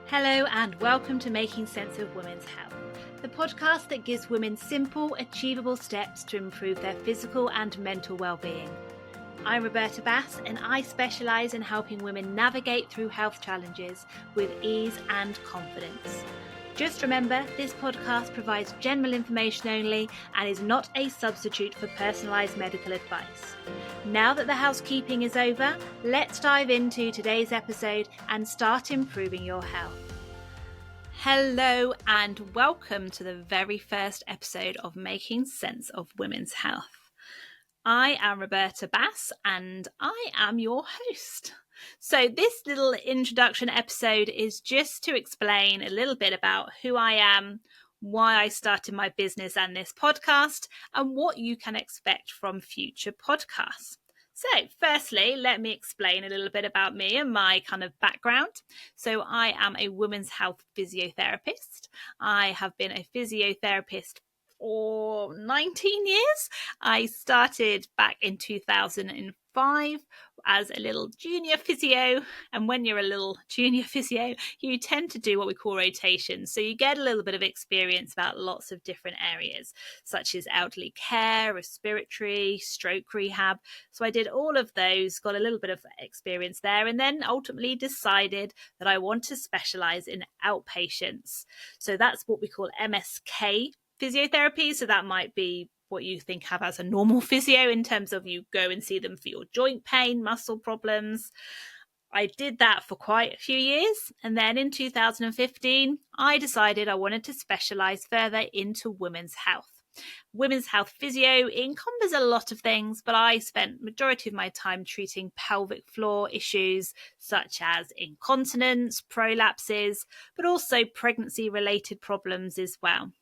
Hello and welcome to Making Sense of Women's Health, the podcast that gives women simple, achievable steps to improve their physical and mental well-being. I'm Roberta Bass and I specialise in helping women navigate through health challenges with ease and confidence. Just remember, this podcast provides general information only and is not a substitute for personalised medical advice. Now that the housekeeping is over, let's dive into today's episode and start improving your health. Hello and welcome to the very first episode of Making Sense of Women's Health. I am Roberta Bass and I am your host. So this little introduction episode is just to explain a little bit about who I am, why I started my business and this podcast, and what you can expect from future podcasts. So firstly, let me explain a little bit about me and my kind of background. So I am a women's health physiotherapist. I have been a physiotherapist for 19 years. I started back in 2005 as a little junior physio. And when you're a little junior physio, you tend to do what we call rotations. So you get a little bit of experience about lots of different areas, such as elderly care, respiratory, stroke rehab. So I did all of those, got a little bit of experience there, and then ultimately decided that I want to specialize in outpatients. So that's what we call MSK physiotherapy. So that might be what you think of as a normal physio in terms of you go and see them for your joint pain, muscle problems. I did that for quite a few years. And then in 2015, I decided I wanted to specialize further into women's health. Women's health physio encompasses a lot of things, but I spent majority of my time treating pelvic floor issues such as incontinence, prolapses, but also pregnancy-related problems as well.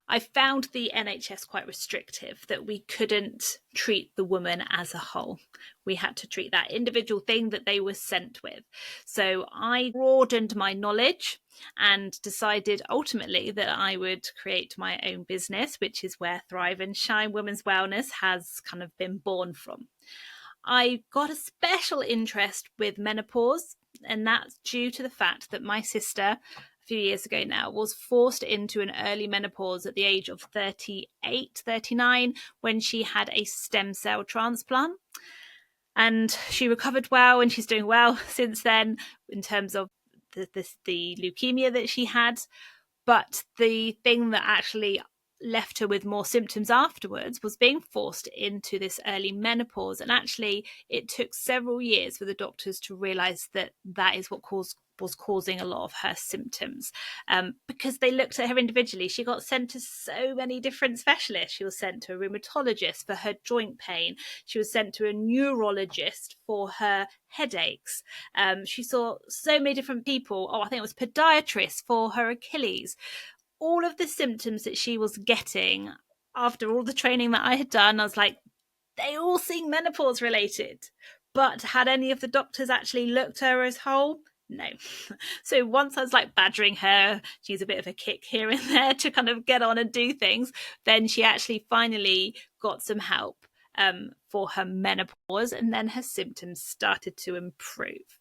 I found the NHS quite restrictive, that we couldn't treat the woman as a whole. We had to treat that individual thing that they were sent with. So I broadened my knowledge and decided ultimately that I would create my own business, which is where Thrive and Shine Women's Wellness has kind of been born from. I got a special interest with menopause, and that's due to the fact that my sister, a few years ago now, was forced into an early menopause at the age of 38, 39, when she had a stem cell transplant. And she recovered well, and she's doing well since then in terms of the leukemia that she had. But the thing that actually left her with more symptoms afterwards was being forced into this early menopause. And actually, it took several years for the doctors to realize that that is what was causing a lot of her symptoms, because they looked at her individually. She got sent to so many different specialists. She was sent to a rheumatologist for her joint pain. She was sent to a neurologist for her headaches. She saw so many different people. I think it was podiatrist for her Achilles. All of the symptoms that she was getting after all the training that I had done, I was like, they all seem menopause related. But had any of the doctors actually looked at her as whole? No. So once I was like badgering her, she's a bit of a kick here and there to kind of get on and do things, then she actually finally got some help for her menopause, and then her symptoms started to improve.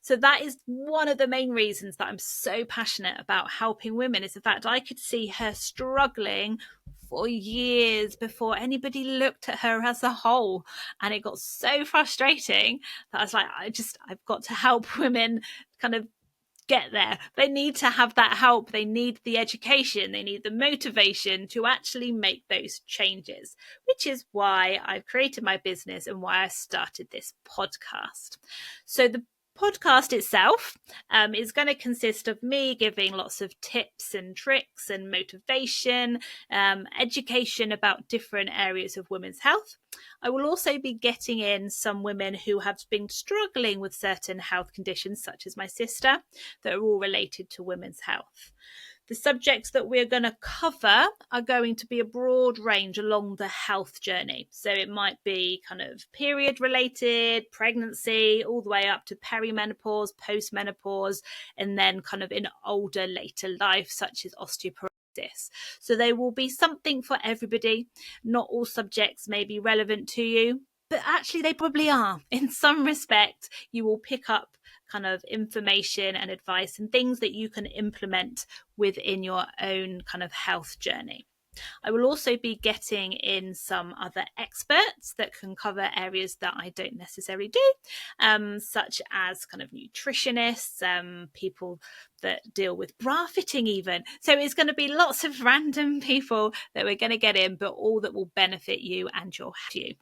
So that is one of the main reasons that I'm so passionate about helping women, is the fact I could see her struggling for years before anybody looked at her as a whole. And it got so frustrating that I was like, I've got to help women kind of get there. They need to have that help. They need the education. They need the motivation to actually make those changes, which is why I've created my business and why I started this podcast. So the podcast itself is going to consist of me giving lots of tips and tricks and motivation, education about different areas of women's health. I will also be getting in some women who have been struggling with certain health conditions, such as my sister, that are all related to women's health. The subjects that we're going to cover are going to be a broad range along the health journey. So it might be kind of period related, pregnancy, all the way up to perimenopause, postmenopause, and then kind of in older, later life, such as osteoporosis. So there will be something for everybody. Not all subjects may be relevant to you, but actually they probably are. In some respect, you will pick up kind of information and advice and things that you can implement within your own kind of health journey. I will also be getting in some other experts that can cover areas that I don't necessarily do, such as kind of nutritionists, people that deal with bra fitting even. So it's going to be lots of random people that we're going to get in, but all that will benefit you and your health.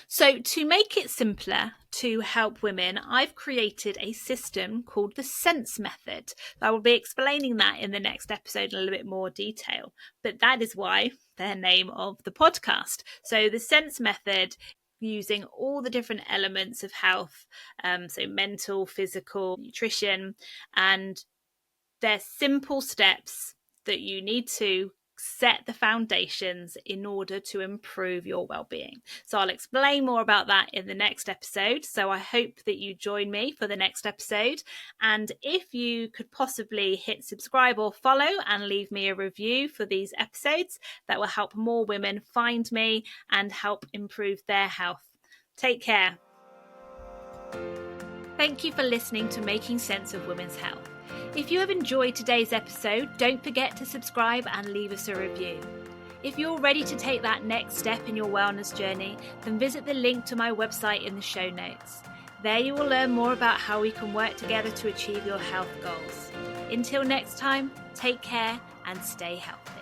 So to make it simpler to help women, I've created a system called the Sense Method. I will be explaining that in the next episode in a little bit more detail, but that is why the name of the podcast. So the Sense Method, using all the different elements of health, so mental, physical, nutrition, and they're simple steps that you need to set the foundations in order to improve your well-being. So I'll explain more about that in the next episode. So I hope that you join me for the next episode. And if you could possibly hit subscribe or follow and leave me a review for these episodes, that will help more women find me and help improve their health. Take care. Thank you for listening to Making Sense of Women's Health. If you have enjoyed today's episode, don't forget to subscribe and leave us a review. If you're ready to take that next step in your wellness journey, then visit the link to my website in the show notes. There you will learn more about how we can work together to achieve your health goals. Until next time, take care and stay healthy.